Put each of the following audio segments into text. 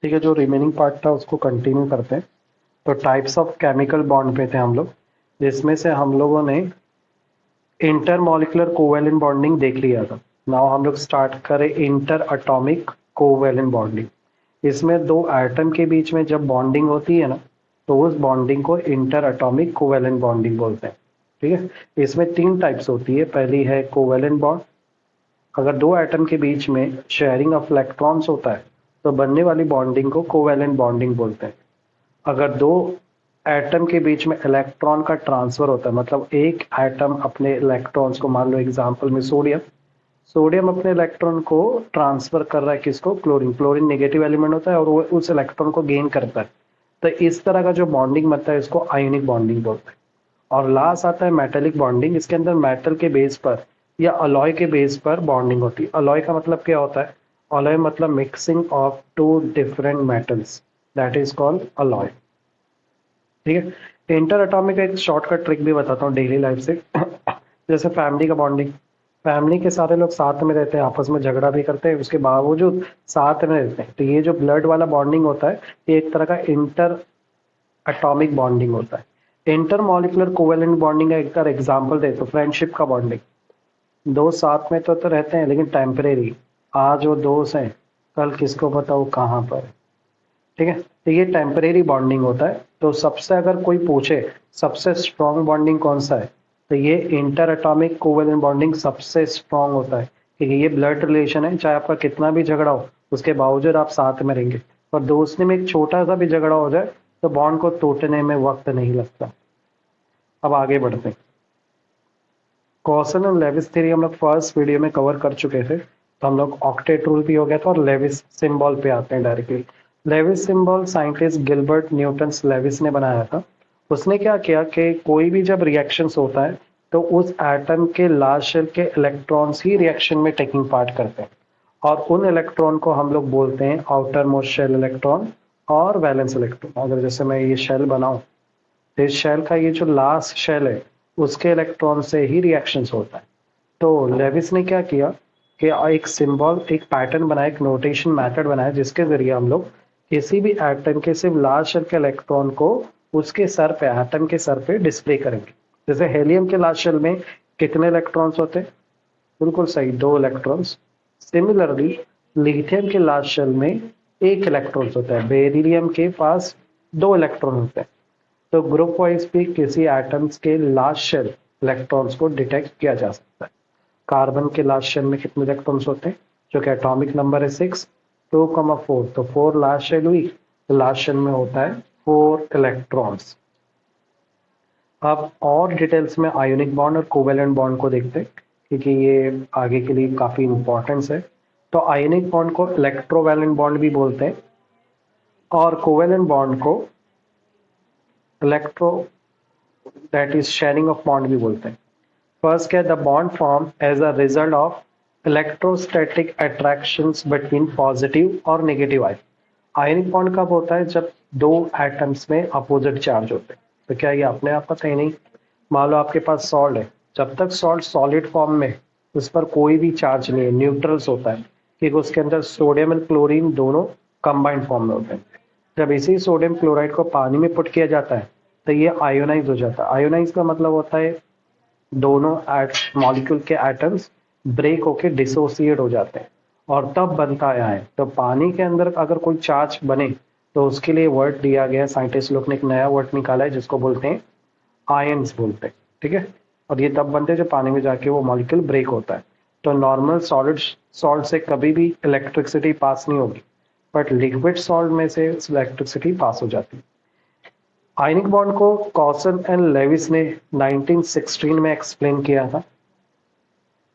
ठीक है, जो रिमेनिंग पार्ट था उसको कंटिन्यू करते हैं। तो टाइप्स ऑफ केमिकल बॉन्ड पे थे हम लोग, जिसमें से हम लोगों ने इंटरमॉलिक्यूलर कोवैलेंट बॉन्डिंग देख लिया था। नाउ हम लोग स्टार्ट करें इंटर एटॉमिक कोवैलेंट बॉन्डिंग। इसमें दो एटम के बीच में जब बॉन्डिंग होती है ना, तो उस बॉन्डिंग को इंटर एटॉमिक कोवैलेंट बॉन्डिंग बोलते हैं। ठीक है, इसमें तीन टाइप्स होती है। पहली है कोवैलेंट बॉन्ड। अगर दो एटम के बीच में शेयरिंग ऑफ इलेक्ट्रॉन्स होता है तो बनने वाली बॉन्डिंग को कोवैलेंट बॉन्डिंग बोलते हैं। अगर दो एटम के बीच में इलेक्ट्रॉन का ट्रांसफर होता है, मतलब एक एटम अपने इलेक्ट्रॉन्स को, मान लो एग्जांपल में सोडियम, सोडियम अपने इलेक्ट्रॉन को ट्रांसफर कर रहा है किसको, क्लोरीन। क्लोरीन नेगेटिव एलिमेंट होता है और वो उस इलेक्ट्रॉन को गेन करता है। तो इस तरह का जो बॉन्डिंग बनता है इसको आयोनिक बॉन्डिंग बोलते हैं। और लास्ट आता है मेटेलिक बॉन्डिंग। इसके अंदर मेटल के बेस पर या अलॉय के बेस पर बॉन्डिंग होती है। अलॉय का मतलब क्या होता है? अलॉय मतलब mixing of two different metals, that is called alloy. ठीक है, इंटर एटॉमिक का एक शॉर्टकट ट्रिक भी बताता हूँ डेली लाइफ से। जैसे फैमिली का बॉन्डिंग, फैमिली के सारे लोग साथ में रहते हैं, आपस में झगड़ा भी करते हैं, उसके बावजूद साथ में रहते हैं। तो ये जो ब्लड वाला बॉन्डिंग होता है, ये एक तरह का इंटर एटॉमिक बॉन्डिंग होता है। इंटर मॉलिकुलर कोवेलेंट बॉन्डिंग का एक एग्जाम्पल दे तो फ्रेंडशिप का बॉन्डिंग। दोस्त साथ में तो रहते हैं लेकिन टेम्परेरी। आज वो दोस्त हैं, कल किसको पता वो कहाँ पर है। ठीक है, तो ये टेम्परेरी बॉन्डिंग होता है। तो सबसे अगर कोई पूछे सबसे स्ट्रॉन्ग बॉन्डिंग कौन सा है, तो ये इंटर एटॉमिक कोवेलेंट बॉन्डिंग सबसे स्ट्रॉन्ग होता है, क्योंकि ये ब्लड रिलेशन है। चाहे आपका कितना भी झगड़ा हो उसके बावजूद आप साथ में रहेंगे। और दोस्ती में एक छोटा सा भी झगड़ा हो जाए तो बॉन्ड को टूटने में वक्त नहीं लगता। अब आगे बढ़ते हैं। कॉसन एंड लेविस थ्योरी हम लोग फर्स्ट वीडियो में कवर कर चुके थे। तो हम लोग ऑक्टेट रूल भी हो गया था और लेविस सिंबल पे आते हैं directly. Lewis symbol scientist Gilbert Newton Lewis ने बनाया था। उसने क्या किया कि कोई भी जब रिएक्शंस होता है तो उस एटम के लास्ट शेल के इलेक्ट्रॉन्स ही रिएक्शन में टेकिंग पार्ट करते हैं। और उन इलेक्ट्रॉन को हम लोग बोलते हैं आउटर मोस्ट शेल इलेक्ट्रॉन और वैलेंस इलेक्ट्रॉन। अगर जैसे मैं ये शेल बनाऊं, तो इस शेल का ये जो लास्ट शेल है उसके इलेक्ट्रॉन से ही रिएक्शंस होता है। तो लेविस ने क्या किया कि एक सिंबल, एक पैटर्न बनाया, एक नोटेशन मेथड बनाया, जिसके जरिए हम लोग किसी भी एटम के सिर्फ लास्ट शेल के इलेक्ट्रॉन को उसके सर पे, एटम के सर पे डिस्प्ले करेंगे। जैसे हेलियम के लास्ट शेल में कितने इलेक्ट्रॉन्स होते हैं? बिल्कुल सही, दो इलेक्ट्रॉन्स। सिमिलरली लिथियम के लास्ट शेल में एक इलेक्ट्रॉन्स होता है, बेरिलियम के पास दो इलेक्ट्रॉन होते हैं। तो ग्रुप वाइज भी किसी एटम्स के लास्ट शेल इलेक्ट्रॉन्स को डिटेक्ट किया जा सकता है। कार्बन के लास्ट शेल में कितने इलेक्ट्रॉन्स होते हैं, जो कि एटॉमिक नंबर है 6, 2,4, तो 4 लास्ट शेल हुई, तो लास्ट शेल में होता है 4 इलेक्ट्रॉन्स। अब और डिटेल्स में आयोनिक बॉन्ड और कोवेलेंट बॉन्ड को देखते हैं, क्योंकि ये आगे के लिए काफी इंपॉर्टेंस है। तो आयोनिक बॉन्ड को इलेक्ट्रोवैलेंट बॉन्ड भी बोलते हैं और कोवेलेंट बॉन्ड को electro, that is sharing of bond भी बोलते हैं। फर्स्ट क्या, the bond form as a result of electrostatic attractions between positive और नेगेटिव आयन। आयनिक बॉन्ड कब होता है? जब दो एटम्स में अपोजिट चार्ज होते हैं। तो क्या ये अपने आप का? नहीं। मान लो आपके पास सॉल्ट है, जब तक सॉल्ट सॉलिड फॉर्म में, उस पर कोई भी चार्ज नहीं है, न्यूट्रल्स होता है, क्योंकि उसके अंदर सोडियम एंड क्लोरीन दोनों कंबाइंड फॉर्म में होते हैं। जब इसी सोडियम क्लोराइड को पानी में पुट किया जाता है तो ये आयोनाइज हो जाता है। आयोनाइज का मतलब होता है दोनों मॉलिक्यूल के एटम्स ब्रेक होके डिसोसिएट हो जाते हैं और तब बनता है आयन। तो पानी के अंदर अगर कोई चार्ज बने तो उसके लिए वर्ड दिया गया है, साइंटिस्ट लोग ने एक नया वर्ड निकाला है जिसको बोलते हैं आयंस बोलते हैं। ठीक है, और ये तब बनते हैं जब पानी में जाके वो मॉलिक्यूल ब्रेक होता है। तो नॉर्मल सॉलिड सॉल्ट से कभी भी इलेक्ट्रिसिटी पास नहीं होगी, बट लिक्विड सॉल्ट में से इलेक्ट्रिसिटी पास हो जाती है। आयनिक बॉन्ड को कॉसन एंड लेविस ने 1916 में एक्सप्लेन किया था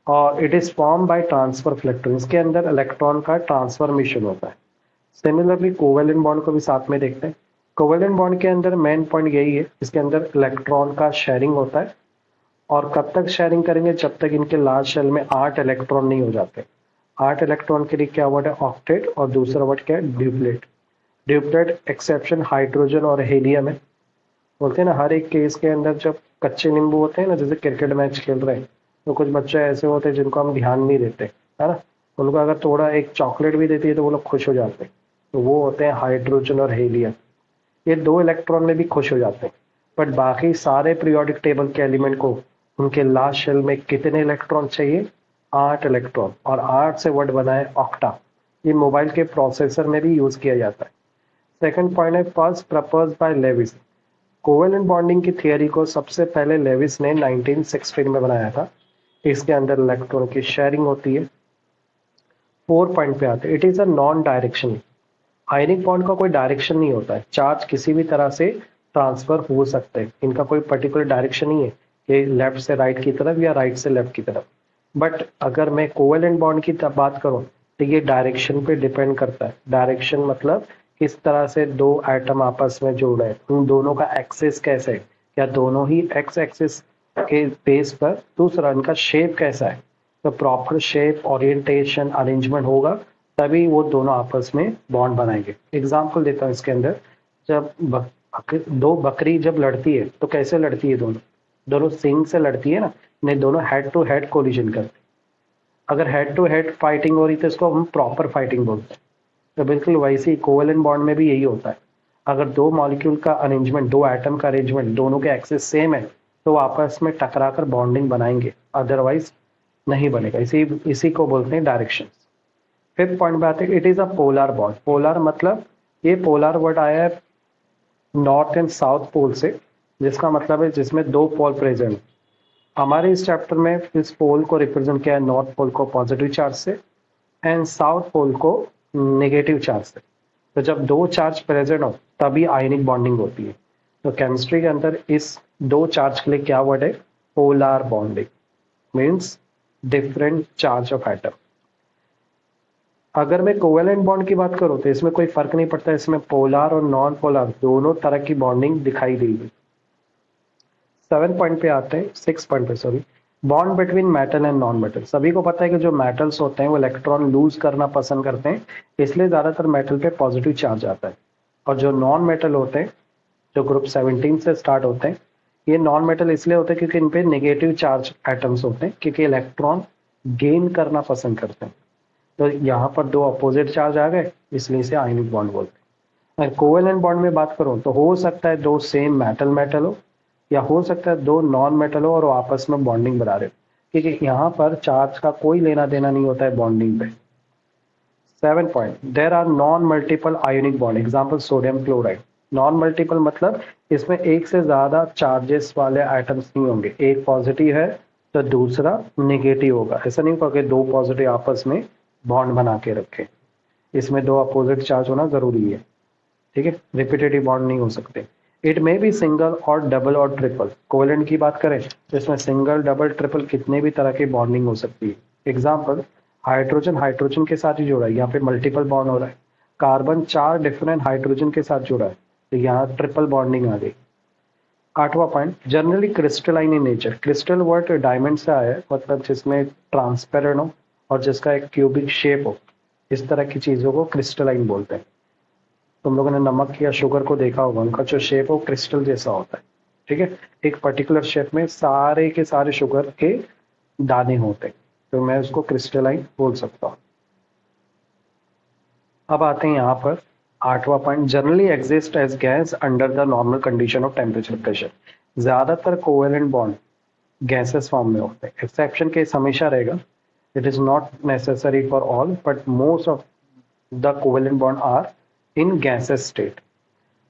और it is form by transfer electron. इसके अंदर इलेक्ट्रॉन का ट्रांसफॉर्मेशन होता है। सिमिलरली कोवेलेंट बॉन्ड को भी साथ में देखते हैं। कोवेलेंट बॉन्ड के अंदर मेन पॉइंट यही है, इसके अंदर इलेक्ट्रॉन का शेयरिंग होता है। और कब तक शेयरिंग करेंगे? जब तक इनके लास्ट शेल में 8 इलेक्ट्रॉन नहीं हो जाते। 8 इलेक्ट्रॉन के लिए क्या वर्ड है? ऑक्टेट। और दूसरा वर्ड क्या है? ड्यूप्लेट। ड्यूप्लेट एक्सेप्शन हाइड्रोजन और हेलियम है। बोलते हैं ना, हर एक केस के अंदर जब कच्चे नींबू होते हैं ना, जैसे क्रिकेट मैच खेल रहे हैं, तो कुछ बच्चे ऐसे होते हैं जिनको हम ध्यान नहीं देते, है ना। उनको अगर थोड़ा एक चॉकलेट भी देती है तो वो लोग खुश हो जाते हैं। तो वो होते हैं हाइड्रोजन और हीलियम। ये 2 इलेक्ट्रॉन में भी खुश हो जाते हैं, बट बाकी सारे पीरियोडिक टेबल के एलिमेंट को उनके लास्ट शेल में कितने इलेक्ट्रॉन चाहिए? 8 इलेक्ट्रॉन, और 8 से वर्ड बना है ऑक्टा। ये मोबाइल के प्रोसेसर में भी यूज किया जाता है। सेकंड पॉइंट है first propose by Lewis. Covalent bonding की थियरी को सबसे पहले लेविस ने 1916 में बनाया था। इसके अंदर इलेक्ट्रॉन की शेयरिंग होती है। 4 पॉइंट पे आते हैं, it is a non directional. Ionic bond का कोई डायरेक्शन नहीं होता है, चार्ज किसी भी तरह से ट्रांसफर हो सकते हैं, इनका कोई पर्टिकुलर डायरेक्शन नहीं है कि लेफ्ट से राइट की तरफ या राइट से लेफ्ट की तरफ। बट अगर मैं कोवेलेंट बॉन्ड की बात करूं तो ये डायरेक्शन पे डिपेंड करता है। डायरेक्शन मतलब किस तरह से दो एटम आपस में जुड़ रहे हैं, उन दोनों का एक्सिस कैसे है, क्या दोनों ही एक्स एक्सिस के बेस पर, दूसरा इनका शेप कैसा है, तो प्रॉपर शेप ओरिएंटेशन अरेंजमेंट होगा तभी वो दोनों आपस में बॉन्ड बनाएंगे। एग्जाम्पल देता हूँ इसके अंदर, जब दो बकरी जब लड़ती है तो कैसे लड़ती है? दोनों दोनों सींग से लड़ती है ना, नहीं दोनों हेड टू हेड कोलिजन करते हैं। अगर हेड टू हेड फाइटिंग हो रही तो इसको हम प्रॉपर फाइटिंग बोलते हैं। तो बिल्कुल वैसे ही कोवेलेंट बॉन्ड में भी यही होता है। अगर दो मॉलिक्यूल का अरेंजमेंट, दो एटम का अरेंजमेंट, दोनों के एक्सिस सेम है तो वो आपस में टकरा कर बॉन्डिंग बनाएंगे, अदरवाइज नहीं बनेगा। इसी इसी को बोलते हैं डायरेक्शन। फिफ्थ पॉइंट पे आते हैं, it is a polar bond. Polar मतलब ये पोलर वर्ड आया है नॉर्थ एंड साउथ पोल से, जिसका मतलब है जिसमें दो पोल प्रेजेंट। हमारे इस चैप्टर में इस पोल को रिप्रेजेंट किया है नॉर्थ पोल को पॉजिटिव चार्ज से एंड साउथ पोल को नेगेटिव चार्ज से। तो जब दो चार्ज प्रेजेंट हो तभी आयनिक बॉन्डिंग होती है। तो केमिस्ट्री के अंदर इस दो चार्ज के लिए क्या वर्ड है? Polar bonding means different charge of atom. अगर मैं कोवेलेंट बॉन्ड की बात करूं तो इसमें कोई फर्क नहीं पड़ता, इसमें पोलर और नॉन पोलर दोनों तरह की बॉन्डिंग दिखाई देगी। 7 पॉइंट पे आते हैं, 6 पॉइंट पे sorry, bond between metal and non metal. सभी को पता है कि जो मेटल्स होते हैं वो इलेक्ट्रॉन लूज करना पसंद करते हैं, इसलिए ज्यादातर मेटल पे पॉजिटिव चार्ज आता है। और जो नॉन मेटल होते हैं, जो ग्रुप 17 से स्टार्ट होते हैं, ये नॉन मेटल इसलिए होते हैं क्योंकि इन पे नेगेटिव चार्ज एटम्स होते हैं, क्योंकि इलेक्ट्रॉन गेन करना पसंद करते हैं। तो यहाँ पर दो अपोजिट चार्ज आ गए, इसलिए इसे आयनिक बॉन्ड बोलते हैं। अगर कोवेलेंट बॉन्ड में बात करूं तो हो सकता है दो सेम मेटल मेटल हो, या हो सकता है दो नॉन मेटल हो और वो आपस में बॉन्डिंग बना रहे हो, क्योंकि यहाँ पर चार्ज का कोई लेना देना नहीं होता है बॉन्डिंग पे। 7 point, there are non multiple ionic bond. Example sodium chloride. Non multiple मतलब इसमें एक से ज्यादा चार्जेस वाले आइटम्स नहीं होंगे, एक पॉजिटिव है तो दूसरा नेगेटिव होगा। ऐसा नहीं होगा कि दो पॉजिटिव आपस में बॉन्ड बना के रखे, इसमें दो अपोजिट चार्ज होना जरूरी है। ठीक है, रिपीटेटिव बॉन्ड नहीं हो सकते। इट मे बी सिंगल और डबल और ट्रिपल। कोवेलेंट की बात करें तो इसमें सिंगल डबल ट्रिपल कितने भी तरह की बॉन्डिंग हो सकती है। एग्जाम्पल, हाइड्रोजन हाइड्रोजन के साथ ही जुड़ा है, यहाँ पे मल्टीपल बॉन्ड हो रहा है। कार्बन 4 डिफरेंट हाइड्रोजन के साथ जुड़ा है तो यहाँ ट्रिपल बॉन्डिंग आ गई। 8वां point, generally crystalline in nature. Crystal word diamond से आया है, मतलब जिसमें ट्रांसपेरेंट हो और जिसका एक क्यूबिक शेप हो, इस तरह की चीजों को क्रिस्टलाइन बोलते हैं। तुम लोगों ने नमक या शुगर को देखा होगा, उनका जो शेप हो क्रिस्टल जैसा होता है। ठीक है, एक पर्टिकुलर शेप में सारे के सारे शुगर के दाने होते हैं, तो मैं उसको क्रिस्टलाइन बोल सकता हूँ। अब आते हैं यहाँ पर 8वां point, generally exist as gas under the normal condition of temperature pressure. ज्यादातर कोवेलेंट बॉन्ड गैसेस फॉर्म में होते हैं। एक्सेप्शन केस हमेशा रहेगा, it is not necessary for all, but most of the covalent bond are in gases state.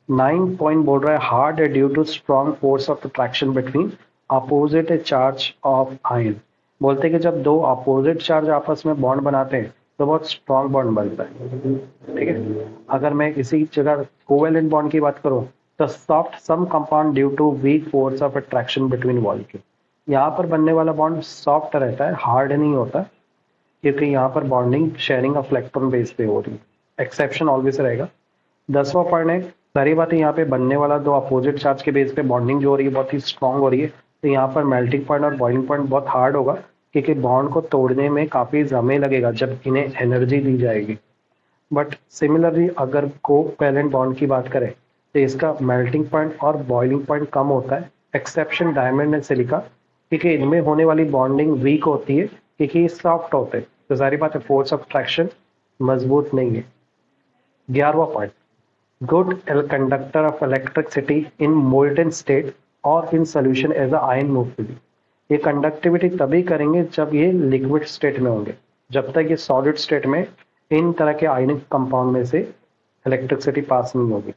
9 point बोल रहा है, hard है due to strong force of attraction between opposite charge of ion. बोलते हैं कि जब दो अपोजिट चार्ज आपस में बॉन्ड बनाते हैं तो बहुत स्ट्रॉन्ग बॉन्ड बनता है। ठीक है, अगर मैं इसी जगह कोवेलेंट बॉन्ड की बात करूं तो soft some compound due to weak force of attraction between molecule. यहाँ पर बनने वाला बॉन्ड सॉफ्ट रहता है, हार्ड नहीं होता, क्योंकि यहाँ पर bonding sharing of electron base पे हो रही है। एक्सेप्शन ऑलवेज रहेगा। 10वां पॉइंट है, सारी बातें यहाँ पे बनने वाला दो अपोजिट चार्ज के बेस पे बॉन्डिंग जो हो रही है बहुत ही स्ट्रांग हो रही है, तो यहाँ पर मेल्टिंग पॉइंट और बॉइलिंग पॉइंट बहुत हार्ड होगा, क्योंकि बॉन्ड को तोड़ने में काफी समय लगेगा जब इन्हें एनर्जी दी जाएगी। बट सिमिलरली अगर कोवैलेंट बॉन्ड की बात करें तो इसका मेल्टिंग पॉइंट और बॉइलिंग पॉइंट कम होता है। एक्सेप्शन डायमंड एंड सिलिका, क्योंकि इनमें होने वाली बॉन्डिंग वीक होती है क्योंकि ये सॉफ्ट होते हैं, तो सारी बात है फोर्स ऑफ अट्रैक्शन मजबूत नहीं है। 11वां point, good conductor of electricity in molten state और in solution as a ion move freely. ये कंडक्टिविटी तभी करेंगे जब ये लिक्विड स्टेट में होंगे, जब तक ये सॉलिड स्टेट में इन तरह के आयनिक कंपाउंड में से इलेक्ट्रिसिटी पास नहीं होगी।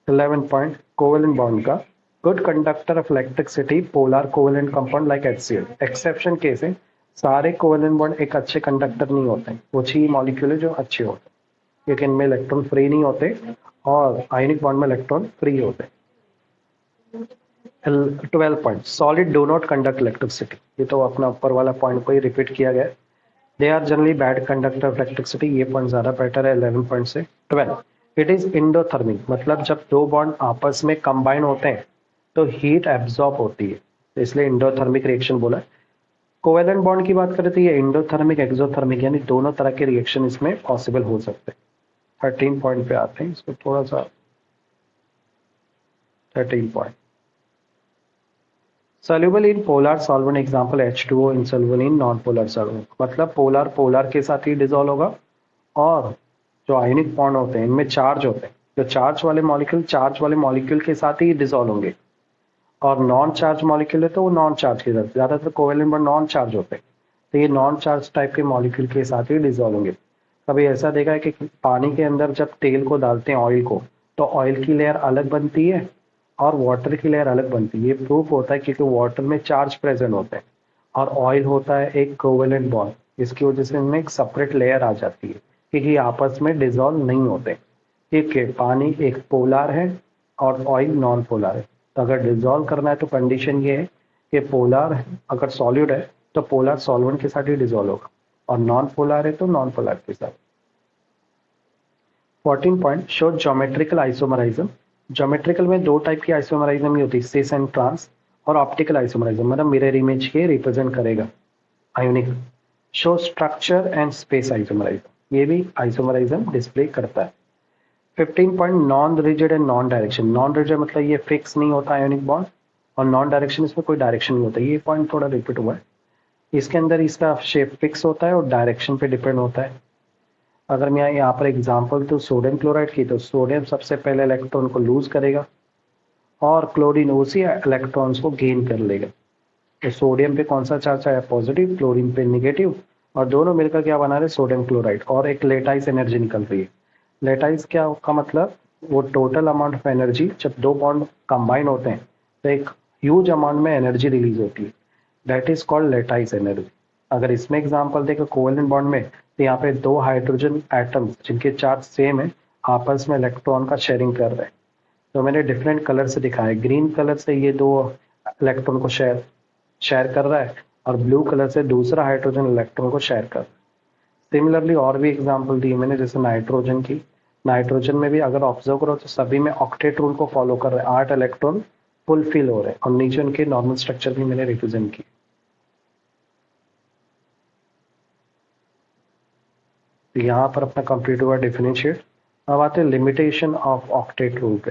11 पॉइंट, कोवेलेंट बॉन्ड का, good conductor of electricity polar covalent compound like HCl। Exception case है, सारे कोवेलेंट बॉन्ड एक अच्छे कंडक्टर नहीं होते हैं, कुछ ही मॉलिक्यूल है जो अच्छे होते हैं, लेकिन इनमें इलेक्ट्रॉन फ्री नहीं होते और आयनिक बॉन्ड में इलेक्ट्रॉन फ्री होते हैं। 12 point, solid do not conduct electricity. ये तो अपना ऊपर वाला पॉइंट को ही रिपीट किया गया है। They are generally bad conductor of electricity. ये पॉइंट ज्यादा बेटर है 11 पॉइंट से। 12, इट इज इंडोथर्मिक, मतलब जब दो बॉन्ड आपस में कंबाइन होते हैं तो हीट एब्जॉर्ब होती है, इसलिए इंडोथर्मिक रिएक्शन बोला। कोवेलेंट बॉन्ड की बात करें तो ये इंडोथर्मिक एक्सोथर्मिक यानी दोनों तरह के रिएक्शन इसमें पॉसिबल हो सकते हैं। 13 पॉइंट पे आते हैं, इसको थोड़ा सा 13 point, soluble in polar solvent example H2O, insoluble in non polar solvent. मतलब पोलर पोलर के साथ ही डिसॉल्व होगा और जो आयनिक बॉन्ड होते हैं इनमें चार्ज होते हैं, जो चार्ज वाले मॉलिक्यूल के साथ ही डिसॉल्व होंगे, और नॉन चार्ज मॉलिक्यूल है तो वो नॉन चार्ज के साथ, ज्यादातर कोवेलेंट बॉन्ड नॉन चार्ज होते हैं, तो ये नॉन चार्ज टाइप के मॉलिक्यूल के साथ ही डिसॉल्व होंगे। कभी ऐसा देखा है कि पानी के अंदर जब तेल को डालते हैं, ऑयल को, तो ऑयल की लेयर अलग बनती है और वाटर की लेयर अलग बनती है। ये प्रूफ होता है क्योंकि वाटर में चार्ज प्रेजेंट होता है और ऑयल होता है एक कोवेलेंट बॉन्ड, इसकी वजह से इनमें एक सेपरेट लेयर आ जाती है क्योंकि आपस में डिसॉल्व नहीं होते। ठीक है, पानी एक पोलर है और ऑयल नॉन पोलर है, तो अगर डिसॉल्व करना है तो कंडीशन ये है कि पोलर अगर सॉलिड है तो पोलर सॉल्वेंट के साथ ही डिसॉल्व होगा और नॉन पोलर है तो नॉन पोलर के साथ। 14 point, show geometrical isomerism. Geometrical में दो टाइप की आइसोमराइज्म ही होती है, सिस एंड ट्रांस, और ऑप्टिकल आइसोमराइज्म मतलब मिरर इमेज के रिप्रेजेंट करेगा ionic. Show structure and space isomerism, ये भी आइसोमराइज्म डिस्प्ले करता है। 15 point, non rigid and non direction. Non rigid मतलब ये फिक्स नहीं होता आयोनिक बॉन्ड, और नॉन डायरेक्शन इसमें कोई डायरेक्शन नहीं होता। ये पॉइंट थोड़ा रिपीट हुआ है, इसके अंदर इसका शेप फिक्स होता है और डायरेक्शन पे डिपेंड होता है। अगर मैं यहाँ पर एग्जांपल तो सोडियम क्लोराइड की, तो सोडियम सबसे पहले इलेक्ट्रॉन को लूज करेगा और क्लोरीन उसी इलेक्ट्रॉन्स को गेन कर लेगा। तो सोडियम पे कौन सा चार्ज आया, पॉजिटिव, क्लोरीन पे निगेटिव, और दोनों मिलकर क्या बना रहे, सोडियम क्लोराइड, और एक लेटाइस एनर्जी निकल रही है। लेटाइस क्या का मतलब, वो टोटल अमाउंट ऑफ एनर्जी, जब दो बॉन्ड कंबाइन होते हैं तो एक ह्यूज अमाउंट में एनर्जी रिलीज होती है, that is called lattice energy. अगर इसमें एग्जांपल देखें कोवेलेंट बॉन्ड में, तो यहाँ पे दो हाइड्रोजन एटम्स जिनके चार्ज सेम है आपस में इलेक्ट्रॉन का शेयरिंग कर रहे हैं, तो मैंने डिफरेंट कलर से दिखाया। ग्रीन कलर से ये दो इलेक्ट्रॉन को शेयर शेयर कर रहा है और ब्लू कलर से दूसरा हाइड्रोजन इलेक्ट्रॉन को शेयर कर रहा है। सिमिलरली और भी एग्जांपल दिए मैंने, जैसे नाइट्रोजन की, नाइट्रोजन में भी अगर ऑब्जर्व करो तो सभी में ऑक्टेट रूल को फॉलो कर रहे हैं, 8 इलेक्ट्रॉन फुलफिल हो रहे हैं, और नीचे उनके नॉर्मल स्ट्रक्चर भी मैंने रिप्रेजेंट की। यहाँ पर अपना कंप्लीट हुआ डिफरेंशिएट। अब आते हैं लिमिटेशन ऑफ ऑक्टेट रूल पे।